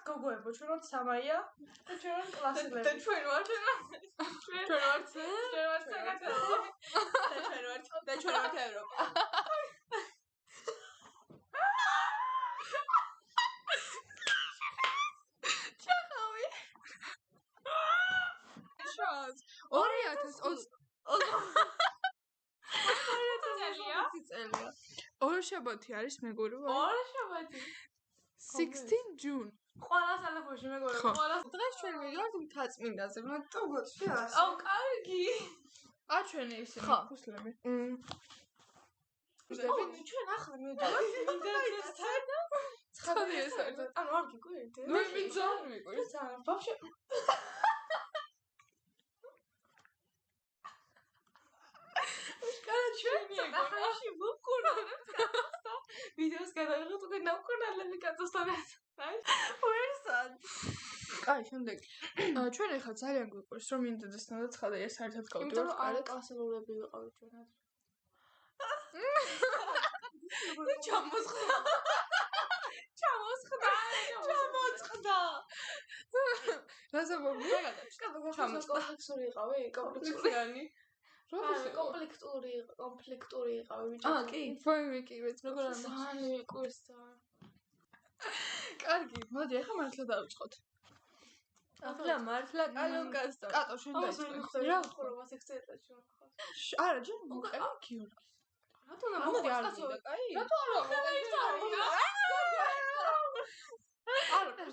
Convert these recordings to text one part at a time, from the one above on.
გოგოებო, ჩვენ ვართ სამაია და ჩვენ ვართ კლასელები. და ჩვენ ვართ და ჩვენ ვართ ევროპა. ჩახავი. შანს 2020 წელია. ორშაბათი არის მეგობრებო. ორშაბათი. 16 June. ყველა სალაფოში მეგობრებო, ყველა დღეს ჩვენ მივიდივართ მთაწმინდაზე. მოტოვში არის. აუ, კარგი. ჩვენ ისინი ფუსლები. ჩვენ ახლა მივიდივართ მინდაძესთან. ცხადი ეს არის. ანუ არ გიგვირდი? მე ვიძან მიყვარს. ბავშვი. ჩვენი ვუკურნებთ კატოსტა ვიდეოს გადავიღოთ უკვე ნაუკურნალები კატოსტანად ვერსად კაი შემდეგ ჩვენ ახლა ძალიან გვიყვარს რომ მინდაძესთან და ცხადია საერთოდ გავდივართ კარეთ კლასელურები ვიყავით ჩვენად ჩამოწყდა რაზა მოგიგა კომპლექსური იყავი კომპლექსიანი კომპლექტური იყავი ბიჭო. კი, ვაიმეკივეთ, როგორ არის? ძალიან მიყურსა. კარგი, მოდი ახლა მართლა დავიწყოთ. ახლა მართლა კალონკასტა. კატო შენ დაიწყე. რა ხოლმე სექციათა შევხოთ. არა, ჯერ მოყევი ქიორ. რატო არ მოყევს? კაი. რატო არ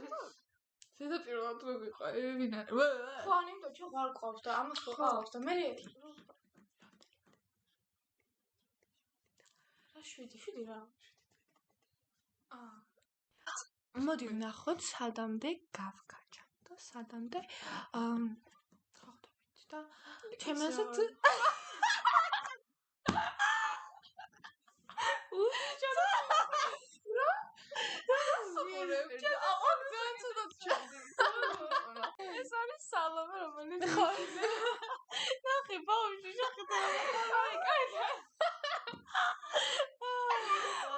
მოყევს? ზედაპირულად მოვიყავი, ვინ არის? ხო, ანიმტო ჩვენ ვარ ყავს და ამას ყავს და მე შვიდი რა. მოდი ვნახოთ სადამდე გავკაჩამ და სადამდე ხავდებით და ჩემს ასეთ ეს არის სალომე რომელიც ხარზე ნახე ბავშვი შეხება აი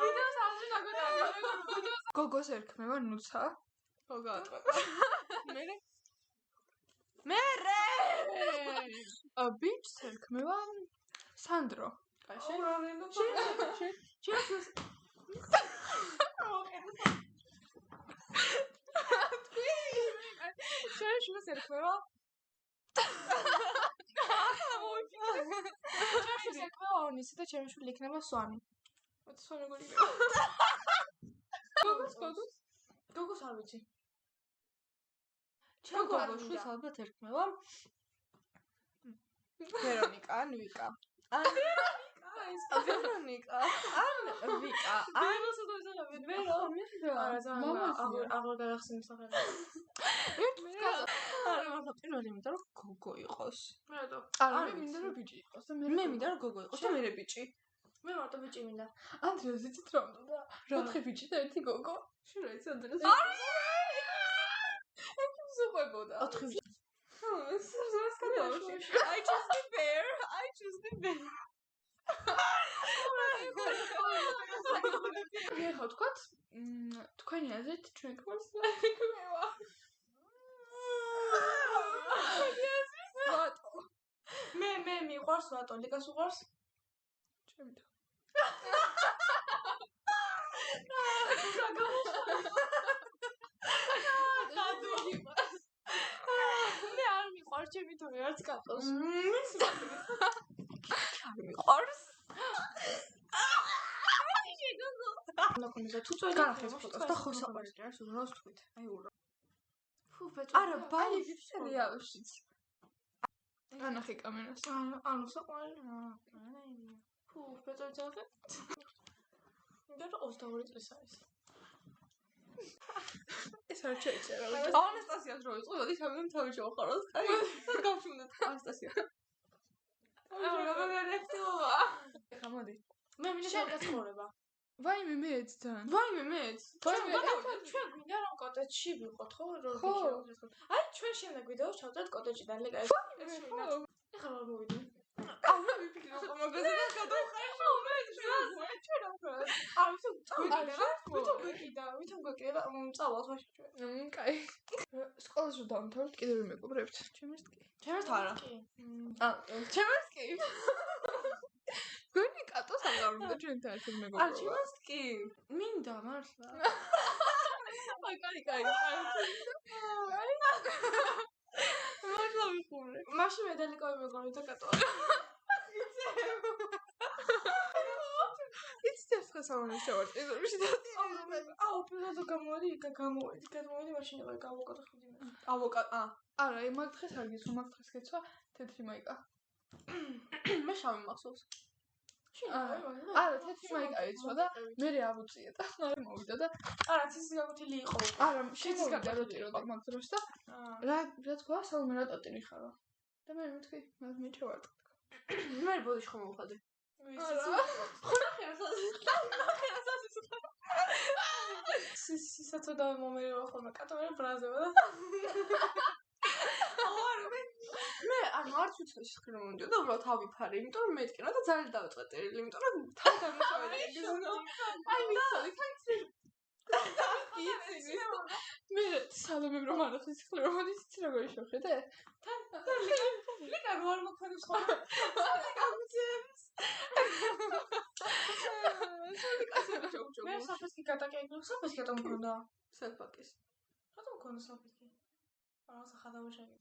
ვიდეოს ამჟი ნაგოდაა გოგოს ერქმევა ნუცა გოგო ატყვა მერე ბიჭს ერქმევა სანდრო კაშე შენ შენ ერქმევა ჩემს ერქმევა ონისი და ჩემს შვილი იქნება სვანი სვანი გული გოგოს არ ვიცი ჩემ გოგოშვილს ალბათ ერქმევა ვერონიკა ან ვიკა ვერონიკა ან ვიკა აღარ გადახსენებ სახელს არა მართლა პირველი მინდა რომ გოგო იყოს რატო არა მე მინდა რომ ბიჭი იყოს და მე მინდა რომ გოგო იყოს და მე ბიჭი მე მარტო ბიჭი მინდა ანდრეს იცით რომ და 4 ბიჭი და 1 გოგო შენ რა იცი ანდრეს ეს ზოყვებოდა 4 ბიჭი ეს კაცო I choose the bear ხო თქვათ თქვენი აზრით ჩვენ გვყავს რეკმევა მე მიყვარს ვატო ლიკას უყვარს ჩემი და მე არ მიყვარს ჩემი თორე არც კატოს მიყვარს ნაკონეზე თუ წველი განახეს ფოტოს და ხო საყვარელი არის უბრალოდ თქვით აი უბრალოდ ფუ ბეჭო არა ბაი სერიალშიც განახე კამერას ანუ საყვარელი ფუ ბეჭო ძაღე მე 22 წლის არის ეს არ შეიჭერა ანასტასიას რო იყო მოდი სამი თავი შევახაროთ აი გავშუნდეთ ანასტასია რა რეაქტივა ხა მოდი მე მინდა შეგაცხოვრება ვაიმე მეც თან ვაიმე მეც ჩვენ გვინდა რომ კოტეჯში ვიყოთ ხო რომ აი ჩვენ შემდეგ ვიდეოს ჩავწერთ კოტეჯიდან ლეკა ეხლა არ მოვიდი ამა ვიფიქრე რომ მაგაზე და გადავხარშო ვითომ გვეკიდა წავალ მაშინ ჩვენ. კაი. სკოლას რო დავამთავრეთ, კიდევ ვერ მეგობრებთ. ჩემს კი. ჩემს არა ჩემს კი. გონი კატოს არ გამიგდა ჩვენთან ერთად არ მეგობრობა. ჩემს კი მინდა მართლა კაი. მართლა ვიხურე. მაშინ მე დალიკავი მეგობრები და კატო. იცით ხა სამონეს შევარდი. აუ პირადად გამოვიდი მაშინ აღარ გავუკატო ხიდი მე. ავოკადო არა, მაგ დღეს არ გიცვა, მაგ დღეს გეცვა თეთრი მაიკა. მე შავი მახსოვს არა, თეთრი მაიკა იცვა და მე ავუწია და მალე მოვიდა და არა, ცის გამოთილი იყო. არა, შეცგა როტიროდი მაგ დროს და რა თქვა, სალმე რა ტოტინი ხარო. და მე მეთქი, მე ჩავარ. მე ბოდიში ხომ მოვხადე სიცოცხლე მომერევა ხოლმე კატოერა ბრაზება და მე არც ვიცი ისე რომ მომდიოდა და უბრალოდ ავიფარე, იმიტომ რომ მეთქინა და ძალიან დავიწყე წერილი, იმიტომ რომ თან დამუშავე. აი ვიცოდი, მე სალომემ რომ არ ახსის ხლე რომ ის როგორ შეხედე? ლიკა როარ მოქმედებს ხოლმე. მე საფესკი გადაკეთებული, საფესკი რატომ მქონდა? სელფაკის. რატომ მქონდა საფესკი? არა, ხადავაშენი.